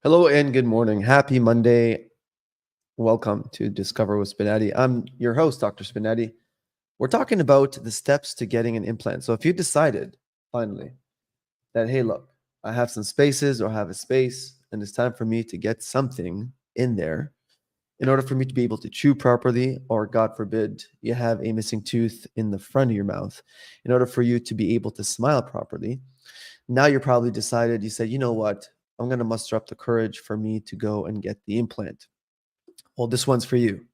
Hello and good morning. Happy Monday. Welcome to Discover with Spinetti. I'm your host, Dr. Spinetti. We're talking about the steps to getting an implant. So if you decided finally that, hey, look, I have some spaces or I have a space and it's time for me to get something in there in order for me to be able to chew properly, or God forbid, you have a missing tooth in the front of your mouth, in order for you to be able to smile properly. Now you're probably decided, you said, you know what? I'm going to muster up the courage for me to go and get the implant. Well, this one's for you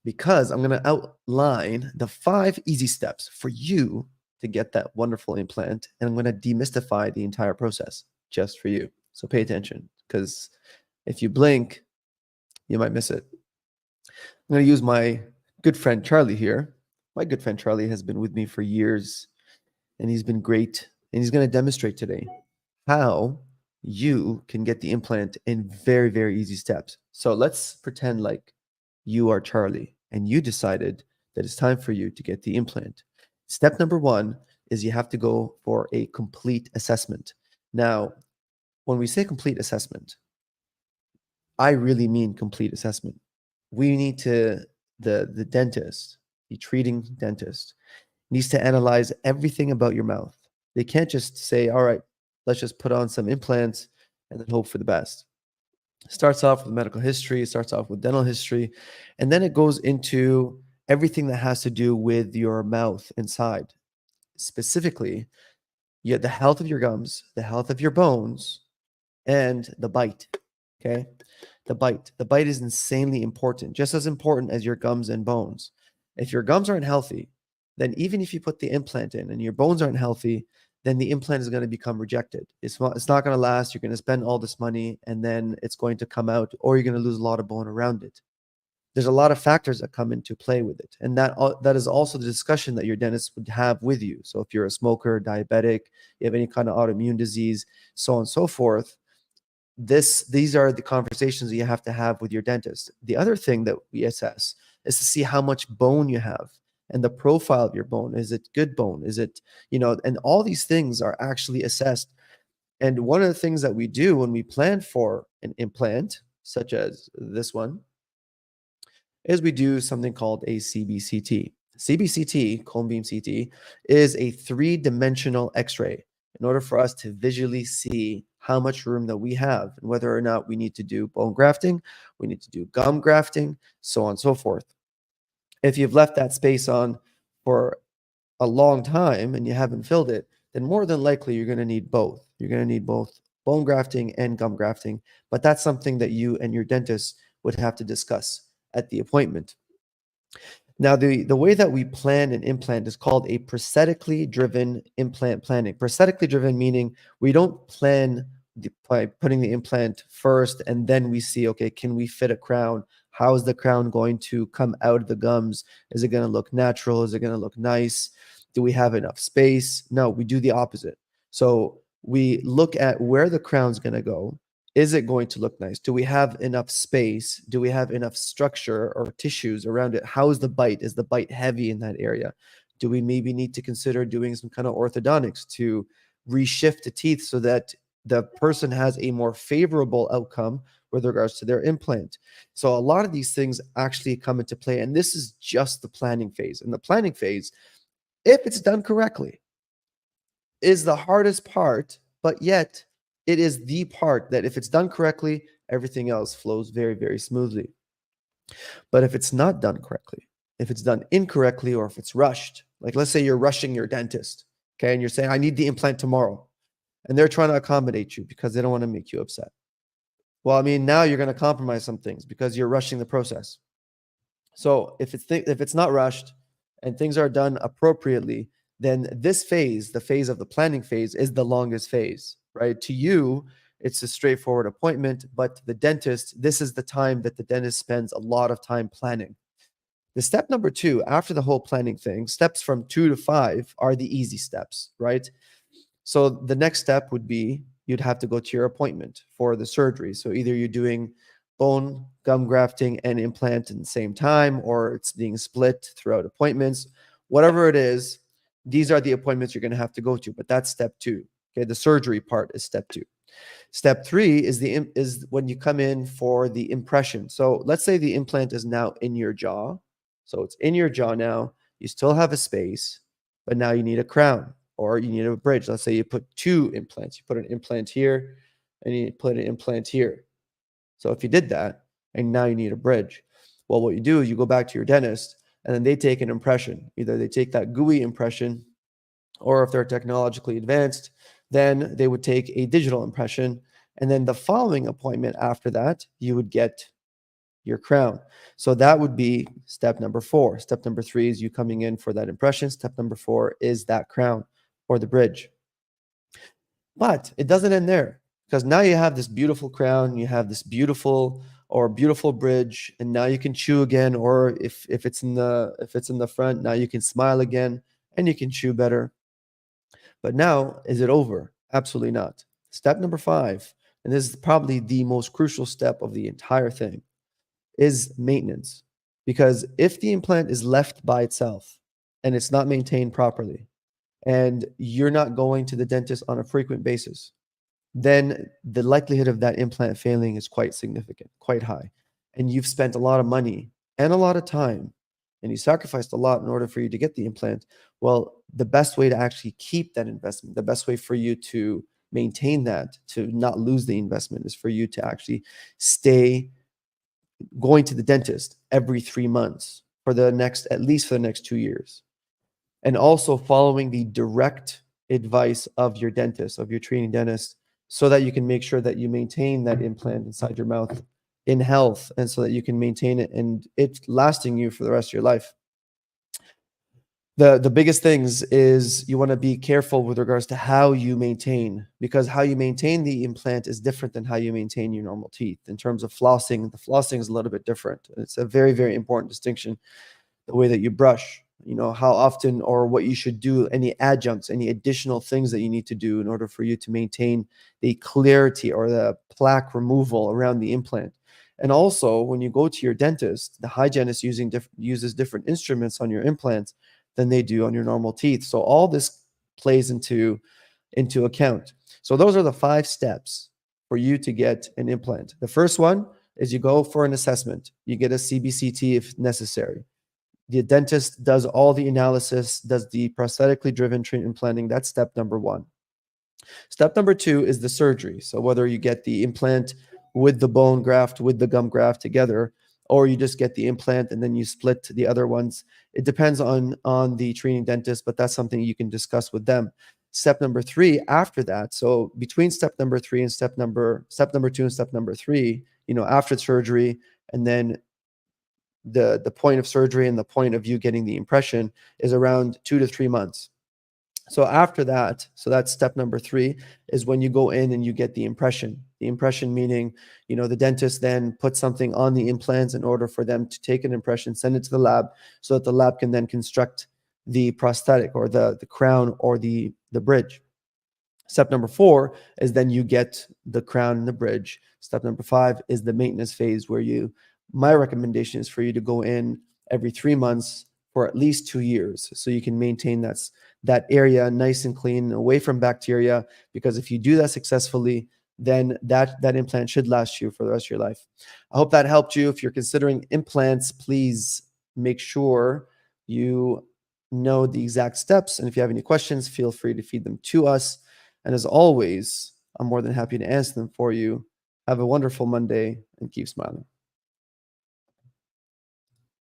because I'm going to outline the 5 easy steps for you to get that wonderful implant. And I'm going to demystify the entire process just for you. So pay attention, because if you blink, you might miss it. I'm going to use my good friend Charlie here. My good friend Charlie has been with me for years and he's been great. And he's going to demonstrate today how you can get the implant in very, very easy steps. So let's pretend like you are Charlie and you decided that it's time for you to get the implant. Step number one is you have to go for a complete assessment. Now, when we say complete assessment, I really mean complete assessment. We need to, the dentist, the treating dentist, needs to analyze everything about your mouth. They can't just say, all right, let's just put on some implants and then hope for the best. It starts off with medical history, it starts off with dental history, and then it goes into everything that has to do with your mouth inside. Specifically, you have the health of your gums, the health of your bones, and the bite. Okay. The bite. The bite is insanely important, just as important as your gums and bones. If your gums aren't healthy, then even if you put the implant in and your bones aren't healthy, then the implant is going to become rejected. It's not going to last. You're going to spend all this money and then it's going to come out, or you're going to lose a lot of bone around it. There's a lot of factors that come into play with it. And that is also the discussion that your dentist would have with you. So if you're a smoker, diabetic, you have any kind of autoimmune disease, so on and so forth, these are the conversations you have to have with your dentist. The other thing that we assess is to see how much bone you have and the profile of your bone. Is it good bone? Is it, and all these things are actually assessed. And one of the things that we do when we plan for an implant, such as this one, is we do something called a CBCT. CBCT, cone beam CT, is a three-dimensional X-ray in order for us to visually see how much room that we have and whether or not we need to do bone grafting, we need to do gum grafting, so on and so forth. If you've left that space on for a long time and you haven't filled it, then more than likely you're going to need both. You're going to need both bone grafting and gum grafting, but that's something that you and your dentist would have to discuss at the appointment. Now, the way that we plan an implant is called a prosthetically driven implant planning. Prosthetically driven meaning we don't plan by putting the implant first and then we see, okay, can we fit a crown? How is the crown going to come out of the gums? Is it going to look natural? Is it going to look nice? Do we have enough space? No, we do the opposite. So we look at where the crown's going to go. Is it going to look nice? Do we have enough space? Do we have enough structure or tissues around it? How is the bite? Is the bite heavy in that area? Do we maybe need to consider doing some kind of orthodontics to reshift the teeth so that the person has a more favorable outcome with regards to their implant? So a lot of these things actually come into play, and this is just the planning phase. And the planning phase, if it's done correctly, is the hardest part, but yet it is the part that if it's done correctly, everything else flows very, very smoothly. But if it's not done correctly, if it's done incorrectly, or if it's rushed, like let's say you're rushing your dentist, okay, and you're saying, I need the implant tomorrow, and they're trying to accommodate you because they don't want to make you upset. Well, I mean, now you're going to compromise some things because you're rushing the process. So if it's not rushed and things are done appropriately, then this phase, the phase of the planning phase, is the longest phase, right? To you, it's a straightforward appointment, but to the dentist, this is the time that the dentist spends a lot of time planning. The step number 2, after the whole planning thing, steps from 2 to 5 are the easy steps, right? So the next step would be you'd have to go to your appointment for the surgery. So either you're doing bone, gum grafting, and implant at the same time, or it's being split throughout appointments. Whatever it is, these are the appointments you're going to have to go to, but that's step 2. Okay, the surgery part is step 2. Step three is when you come in for the impression. So let's say the implant is now in your jaw. So it's in your jaw now. You still have a space, but now you need a crown or you need a bridge. Let's say you put two implants. You put an implant here and you put an implant here. So if you did that and now you need a bridge, well, what you do is you go back to your dentist and then they take an impression. Either they take that gooey impression, or if they're technologically advanced, then they would take a digital impression. And then the following appointment after that, you would get your crown. So that would be step number four. Step number three is you coming in for that impression. Step number four is that crown or the bridge. But it doesn't end there, because now you have this beautiful crown, you have this beautiful bridge, and now you can chew again, or if it's in the front, now you can smile again and you can chew better. But now, is it over? Absolutely not. Step number five, and this is probably the most crucial step of the entire thing, is maintenance. Because if the implant is left by itself and it's not maintained properly, and you're not going to the dentist on a frequent basis, then the likelihood of that implant failing is quite significant, quite high. And you've spent a lot of money and a lot of time, and you sacrificed a lot in order for you to get the implant. Well, the best way to actually keep that investment, the best way for you to maintain that, to not lose the investment, is for you to actually stay going to the dentist every 3 months for at least for the next 2 years. And also following the direct advice of your dentist, of your treating dentist, so that you can make sure that you maintain that implant inside your mouth in health, and so that you can maintain it and it lasting you for the rest of your life. The biggest things is you want to be careful with regards to how you maintain, because how you maintain the implant is different than how you maintain your normal teeth. In terms of flossing, the flossing is a little bit different. It's a very, very important distinction. The way that you brush, how often or what you should do, any adjuncts, any additional things that you need to do in order for you to maintain the clarity or the plaque removal around the implant. And also, when you go to your dentist, the hygienist uses different instruments on your implants than they do on your normal teeth. So all this plays into account. So those are the 5 steps for you to get an implant. The first one is you go for an assessment. You get a CBCT if necessary. The dentist does all the analysis, does the prosthetically driven treatment planning. That's step number 1. Step number 2 is the surgery. So whether you get the implant with the bone graft, with the gum graft together, or you just get the implant and then you split the other ones. It depends on the treating dentist, but that's something you can discuss with them. Step number 3 after that. So between step number 3 and step number 2 and step number 3, after surgery, and then the point of surgery and the point of you getting the impression is around 2 to 3 months. So after that, so that's step number 3, is when you go in and you get the impression. The impression meaning, the dentist then puts something on the implants in order for them to take an impression, send it to the lab, so that the lab can then construct the prosthetic or the crown or the bridge. Step number 4 is then you get the crown and the bridge. Step number 5 is the maintenance phase, where my recommendation is for you to go in every 3 months for at least 2 years, so you can maintain that area nice and clean, away from bacteria. Because if you do that successfully, then that implant should last you for the rest of your life. I hope that helped you. If you're considering implants, please make sure you know the exact steps. And if you have any questions, feel free to feed them to us. And as always, I'm more than happy to answer them for you. Have a wonderful Monday and keep smiling.